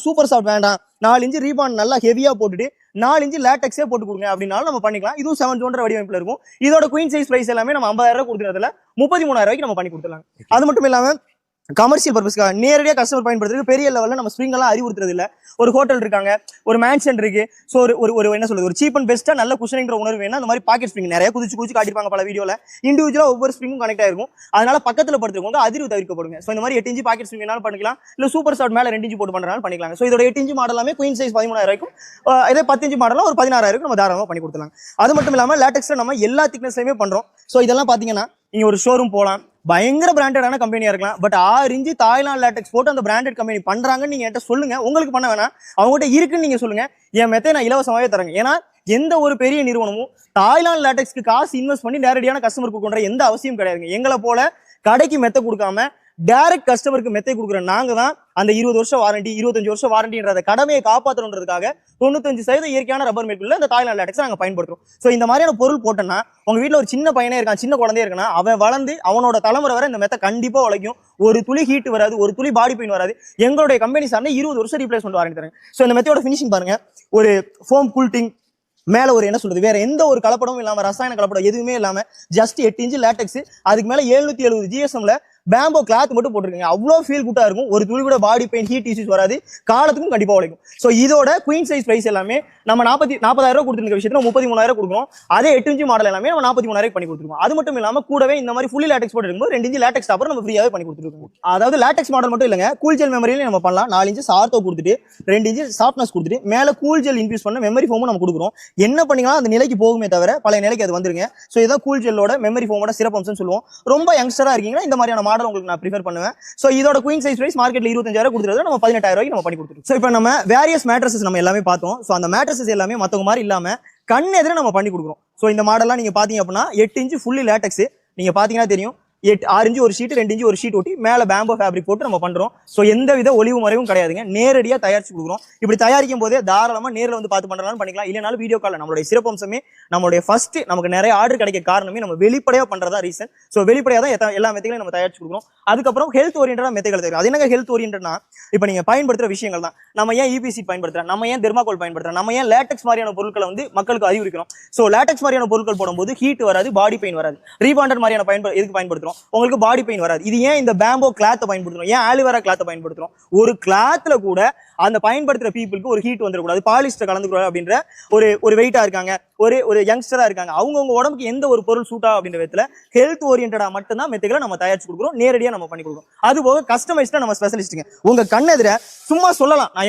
Super soft வேண்டாம் 4 inch rebond நல்லா ஹெவியா போட்டுட்டு 4 இன்ச் லேட்டெக்ஸே போட்டு கொடுங்க அப்படின்னாலும் நம்ம பண்ணிக்கலாம். இதுவும் 7 ஜோன் வடிவமைப்புல இருக்கும். இதோட குயின் சைஸ் பிரைஸ் எல்லாமே நம்ம 50,000 ரூபாய் கொடுக்கறதுல 33,000 ரூபாய்க்கு நம்ம பண்ணி கொடுத்துடலாம். அது மட்டும் இல்லாம கமர்ஷியல் பர்பஸ்க்காக நேரடியாக கஸ்டமர் பயன்படுத்துறதுக்கு பெரிய லெவலில் நம்ம ஸ்ப்ரிங் எல்லாம் அறிவுறுத்துறது இல்லை. ஒரு ஹோட்டல் இருக்காங்க, ஒரு மேன்ஷன் இருக்கு. ஸோ ஒரு என்ன சொல்றது, ஒரு சீப் அண்ட் பெஸ்ட்டாக நல்ல குஷனிங்கிற உணர்வு வேணும். அந்த மாதிரி பாக்கெட் ஸ்ப்ரிங் நிறைய குதிச்சு காட்டிருப்பாங்க பல வீடியோவில். இண்டிவிஜுவலாக ஒவ்வொரு ஸ்ப்ரிங்கும் கனெக்ட் ஆயிருக்கும். அதனால பக்கத்தில் படுத்துருக்கவங்க அதிர்வு தவிர்க்கப்படுங்க. ஸோ இந்த மாதிரி 8 இன்ச் பாக்கெட் ஸ்ப்ரிங் வேணாலும் பண்ணிக்கலாம், இல்லை சூப்பர் சாஃப்ட் மேலே 2 இன்ச் போட்டு பண்ணுறாலும் பண்ணிக்கலாம். ஸோ இதோட 8 இன்ச் மாடலாமே குயின் சைஸ் 13,000 ரூபாய்க்கும், இதே 10 இன்ச் மாடலாம் ஒரு 16,000 நம்ம தாராளமாக பண்ணி கொடுத்துலாம். அது மட்டும் இல்லாமல் லேட்டெக்ஸில் நம்ம எல்லா திக்னஸ்லையுமே பண்ணுறோம். ஸோ இதெல்லாம் பார்த்தீங்கன்னா நீங்கள் ஒரு ஷோரூம் போகலாம், பயங்கர பிராண்டடான கம்பெனியா இருக்கலாம். பட் 6 இன்ச் தாய்லாந்து லேட்டெக்ஸ் போட்டு அந்த பிராண்டட் கம்பெனி பண்றாங்கன்னு நீங்க என்கிட்ட சொல்லுங்க. உங்களுக்கு பண்ண வேணாம், அவங்ககிட்ட இருக்குன்னு நீங்க சொல்லுங்க. என் மெத்தை நான் இலவசமாவே தரேங்க. ஏன்னா எந்த ஒரு பெரிய நிறுவனமும் தாய்லாந்து லேட்டெக்ஸ்க்கு காசு இன்வெஸ்ட் பண்ணி நேரடியான கஸ்டமருக்கு கொண்டு எந்த அவசியம் கிடையாதுங்க. எங்களை போல கடைக்கு மெத்தை கொடுக்காம டைரக்ட் கஸ்டமருக்கு மெத்தை கொடுக்குற நாங்க தான் அந்த 20 வருஷம் வாரண்டி 25 வருஷம் வாரண்டின்ற கடமையை காப்பாற்றணுன்றதுக்காக 95% இயற்கையான ரப்பர் மேற்குள்ள இந்த தாய்லாந்து லேட்டெக்ஸ் நாங்கள் பயன்படுத்துறோம். ஸோ இந்த மாதிரியான பொருள் போட்டோம்னா உங்க வீட்டில் ஒரு சின்ன பையனே இருக்கான், சின்ன குழந்தைய இருக்கானா, அவன் வளர்ந்து அவனோட தலைமுறை வரை இந்த மெத்தை கண்டிப்பா உழைக்கும். ஒரு துளி ஹீட் வராது, ஒரு துளி பாடி பெயின் வராது. எங்களுடைய கம்பெனி சார்ந்த 20 வருஷம் ரீப்ளேஸ்மெண்ட் வாரண்டி தராங்க. ஸோ இந்த மெத்தையோட ஃபினிஷிங் பாருங்க, ஒரு ஃபோம் கூல்டிங் மேல ஒரு என்ன சொல்றது, வேற எந்த ஒரு கலப்படமும் இல்லாம, ரசாயன கலப்படம் எதுவுமே இல்லாம ஜஸ்ட் 8 இன்ச் லேட்டெக்ஸ், அதுக்கு மேல 770 GSMல பேம்போ கிளாத் மட்டும் போட்டிருக்கீங்க. அவ்வளோ ஃபீல் குட்டா இருக்கும். ஒரு துளி கூட பாடி பெயின் ஹீட் இஷ்யூஸ் வராது, காலத்துக்கும் கண்டிப்பா உழைக்கும். ஸோ இதோட குயின் சைஸ் பிரைஸ் எல்லாமே நம்ம 40,000 ரூபாய் கொடுத்துருக்க விஷயத்துல 33,000 கொடுக்குறோம். அதே 8 இன்ச் மாடல் எல்லாமே நம்ம 43,000 பண்ணி கொடுத்துருக்கோம். அது மட்டும் இல்லாம கூடவே இந்த மாதிரி ஃபுல்லி லேட்டெக்ஸ் போட்டு இருக்கும்போது 2 இன்ச் லேட்டெக்ஸ் டாப்பர் நம்ம ஃப்ரீயாவே பண்ணி கொடுத்துருக்கோம். அதாவது லேட்டெக்ஸ் மாடல் மட்டும் இல்லைங்க, கூல் ஜெல் மெமரியில நம்ம பண்ணலாம். 4 இன்ச் ஆர்த்தோ கொடுத்துட்டு 2 இன்ச் சாஃப்ட்னஸ் கொடுத்துட்டு மேல கூல் ஜெல் இன்ஃபியூஸ் பண்ண மெமரி ஃபோமும் நம்ம கொடுக்குறோம். என்ன பண்ணிக்கலாம் அந்த நிலைக்கு போகுமே தவிர பழைய நிலைக்கு அது வந்துருங்க. ஸோ இதான் கூல் ஜெல்லோட மெமரி ஃபோமோட சிறப்பம்சம் சொல்லுவோம். ரொம்ப யங்ஸ்டரா இருக்கீங்கன்னா இந்த மாதிரியான மாடல் உங்களுக்கு நான் ப்ரிஃபர் பண்ணுவேன். சோ இதோட குயின் சைஸ் பிரைஸ் மார்க்கெட்ல 25,000 கொடுத்துறது நம்ம 18,000 ரூபாய்க்கு நம்ம பண்ணி கொடுத்துருக்கோம். சோ இப்போ நம்ம வேரியஸ் மேட்ரஸஸ் நம்ம எல்லாமே பார்த்தோம். சோ அந்த மேட்ரஸஸ் எல்லாமே மத்தவங்க மாதிரி இல்லாம கண் எதிர நம்ம பண்ணி கொடுக்குறோம். சோ இந்த மாடல்லாம் நீங்க பாத்தீங்க அப்படின்னா 8 இன்ச் ஃபுல்லி லேட்டெக்ஸ் நீங்க பாத்தீங்கன்னா தெரியும். 6 இன்ச் ஒரு ஷீட், 2 இன்ச் ஒரு ஷீட் ஒட்டி மேல பேம்போ ஃபேப்ரிக் போட்டு நம்ம பண்றோம். சோ எந்த வித ஒளிவு மறைவும் கிடையாதுங்க, நேரடியா தயாரிச்சு கொடுக்குறோம். இப்படி தயாரிக்கும் போதே தாராளமா நேரில் வந்து பார்த்து பண்றதுனாலும் பண்ணிக்கலாம், இல்லைனாலும் வீடியோ கால்ல. நம்மளுடைய சிறப்பம்சமே நம்மளுடைய ஃபர்ஸ்ட் நமக்கு நிறைய ஆர்டர் கிடைக்க காரணமே நம்ம வெளிப்படையா பண்றதா ரீசன். சோ வெளிப்படையா தான் எல்லா மெத்தைகளையும் நம்ம தயாரிச்சு கொடுக்குறோம். அதுக்கப்புறம் ஹெல்த் ஓரியன்டா மெத்தைகள் தயாரிக்கும். அது என்னங்க ஹெல்த் ஓரியன்டா, இப்போ நீங்க பயன்படுத்துற விஷயங்கள் தான். நம்ம ஏன் EPC பயன்படுத்துறோம், நம்ம ஏன் தெர்மாகோல் பயன்படுத்துறோம், நம்ம ஏன் லேட்டெக்ஸ் மாதிரியான பொருட்களை வந்து மக்களுக்கு அறிவுறுக்கிறோம். சோ லேட்டெக்ஸ் மாதிரியான பொருட்கள் போடும்போது ஹீட் வராது, பாடி பெயின் வராது. ரீபாண்டட் மாதிரியான எதுக்கு பயன்படுத்துறோம், உங்களுக்கு பாடி பெயின் வராது. இது ஏன் இந்த பேம்போ கிளாத்தை பயன்படுத்துறோம், ஏன் ஆலிவேரா கிளாத்தை பயன்படுத்துறோம். ஒரு கிளாத்ல கூட அந்த பயன்படுத்துற பீப்புளுக்கு ஒரு ஹீட் வந்துடக்கூடாது, பாலிஸ்டர் கலந்துக்கூடாது அப்படின்ற ஒரு வெயிட்டா இருக்காங்க, ஒரு யங்ஸ்டரா இருக்காங்க. அவங்கவுங்க உடம்புக்கு எந்த ஒரு பொருள் சூட்டா அப்படின்ற விதத்துல ஹெல்த் ஓரியன்டா மட்டும்தான் மெத்தைகளை நம்ம தயாரிச்சு கொடுக்குறோம், நேரடியா நம்ம பண்ணி கொடுக்குறோம். அது போக கஸ்டமைஸ்டா நம்ம ஸ்பெஷலிஸ்ட்டுங்க. உங்க கண்ணெதிர சும்மா சொல்லலாம், நான்